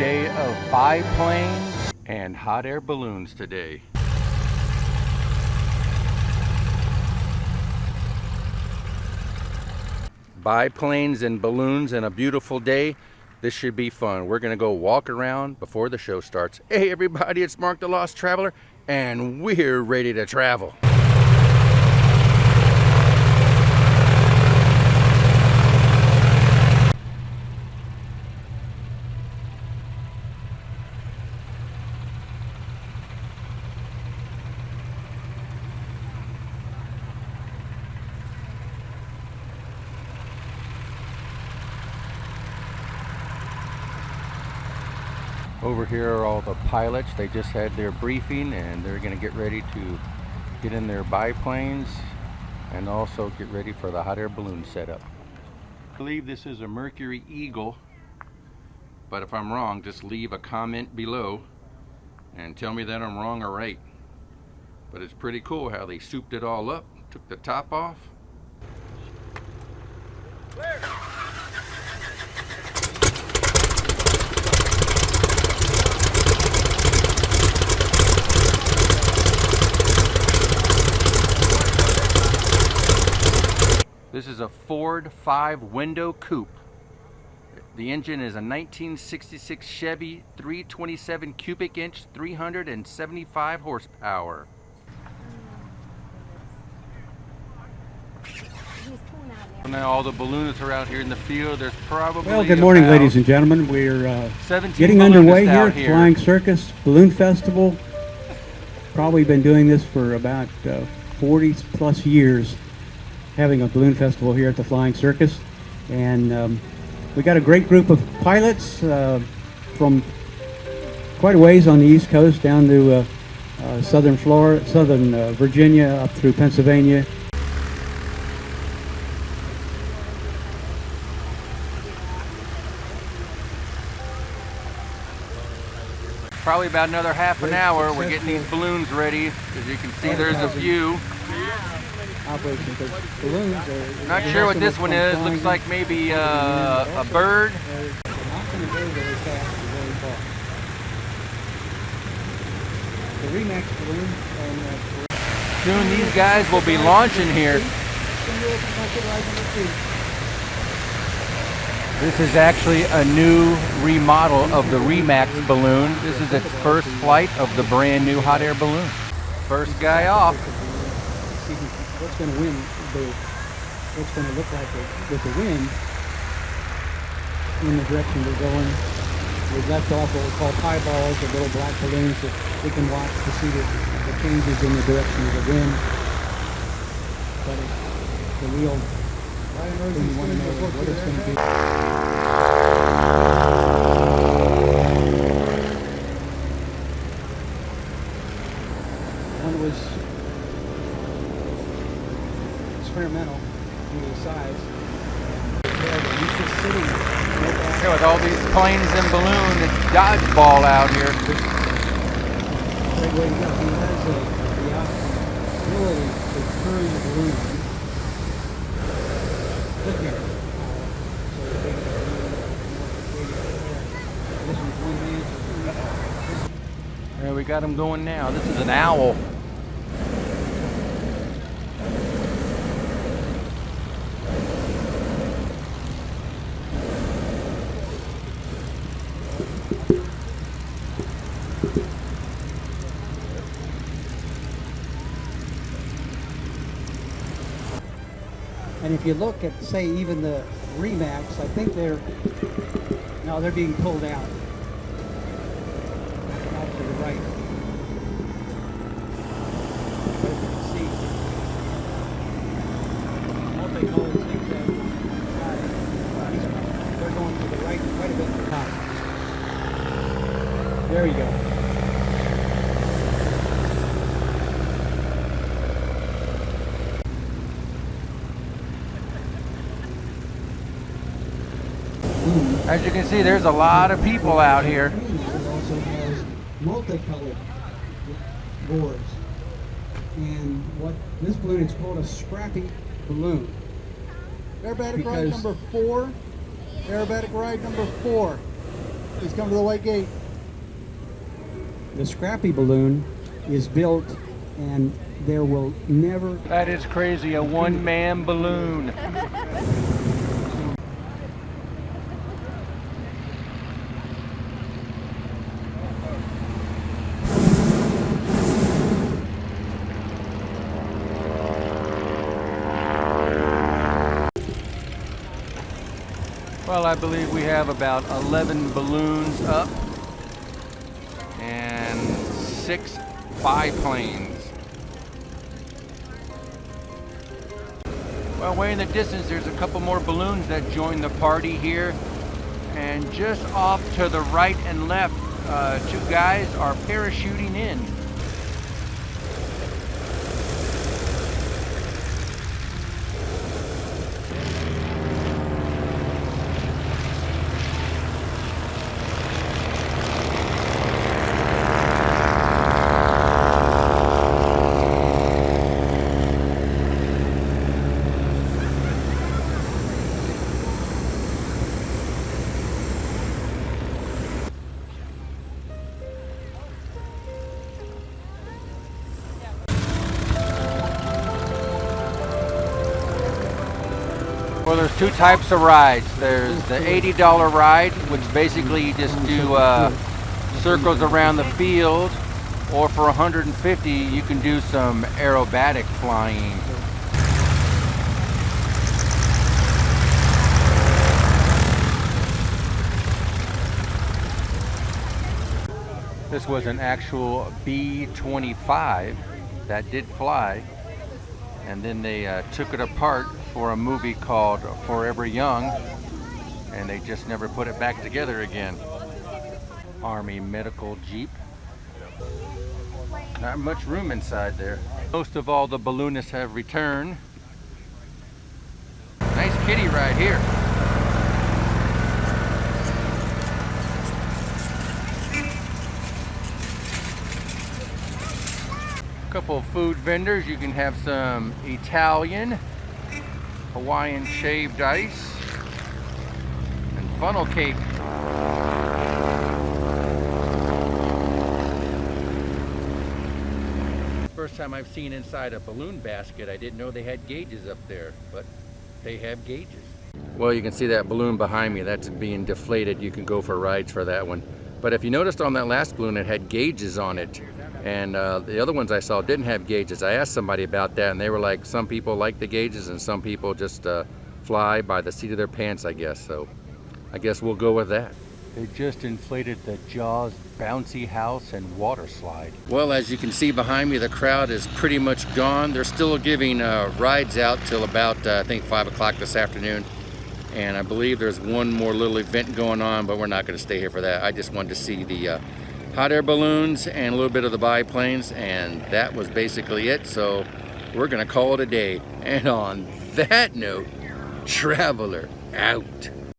day of biplanes and hot air balloons today. Biplanes and balloons and a beautiful day. This should be fun. We're gonna go walk around before the show starts. Hey everybody, it's Mark the Lost Traveler, and we're ready to travel. Over here are all the pilots. They just had their briefing and they're going to get ready to get in their biplanes and also get ready for the hot air balloon setup. I believe this is a Mercury Eagle, but if I'm wrong, just leave a comment below and tell me that I'm wrong or right. But it's pretty cool how they souped it all up, took the top off. Where? This is a Ford 5-window coupe. The engine is a 1966 Chevy 327 cubic inch, 375 horsepower. Now all the balloonists are out here in the field. There's probably well, good morning, ladies and gentlemen. We're getting underway here at Flying Circus Balloon Festival. Probably been doing this for about 40 plus years, having a balloon festival here at the Flying Circus, and we got a great group of pilots from quite a ways on the East Coast down to southern Florida, southern Virginia, up through Pennsylvania. Probably about another half an hour. We're getting these balloons ready. As you can see, there's a few. Not sure what this one is. Looks like maybe a bird. Soon these guys will be launching here. This is actually a new remodel of the Remax balloon. This is its first flight of the brand new hot air balloon. First guy off. What's going to win, what's going to look like with the wind in the direction we're going. We've left off what we call pie balls, the little black balloons that we can watch to see the changes in the direction of the wind. But the real thing you want to know is what it's going to be. One was experimental due to the size. Yeah, with all these planes and balloons, it's dodgeball out here. Great way to go. He has the ability to turn the balloon. Look here. Yeah, we got him going now. This is an owl. And if you look at, say, even the Remax, I think they're being pulled out to the right. But if you can see, multicolored zigzag, they're going to the right quite a bit to the top. There you go. As you can see, there's a lot of people out here. It also has multicolored boards. And what this balloon is called a scrappy balloon. Aerobatic ride number 4. Aerobatic ride number 4. He's coming to the white gate. The Scrappy balloon is built, and there will never... That is crazy, a one-man balloon. Well, I believe we have about 11 balloons up and 6 biplanes. Well, way in the distance, there's a couple more balloons that join the party here. And just off to the right and left, 2 guys are parachuting in. Well, there's 2 types of rides. There's the $80 ride, which basically you just do circles around the field, or for $150 you can do some aerobatic flying. This was an actual B-25 that did fly, and then they took it apart for a movie called Forever Young, and they just never put it back together again. Army medical Jeep. Not much room inside there. Most of all the balloonists have returned. Nice kitty right here. Couple of food vendors. You can have some Italian, Hawaiian shaved ice, and funnel cake. First time I've seen inside a balloon basket. I didn't know they had gauges up there, but they have gauges. Well, you can see that balloon behind me. That's being deflated. You can go for rides for that one. But if you noticed on that last balloon, it had gauges on it. And the other ones I saw didn't have gauges. I asked somebody about that, and they were like, some people like the gauges and some people just fly by the seat of their pants, I guess. So I guess we'll go with that. They just inflated the Jaws bouncy house and water slide. Well, as you can see behind me, the crowd is pretty much gone. They're still giving rides out till about, I think, 5 o'clock this afternoon. And I believe there's one more little event going on, but we're not going to stay here for that. I just wanted to see the hot air balloons and a little bit of the biplanes, and that was basically it. So we're gonna call it a day. And on that note, traveler out.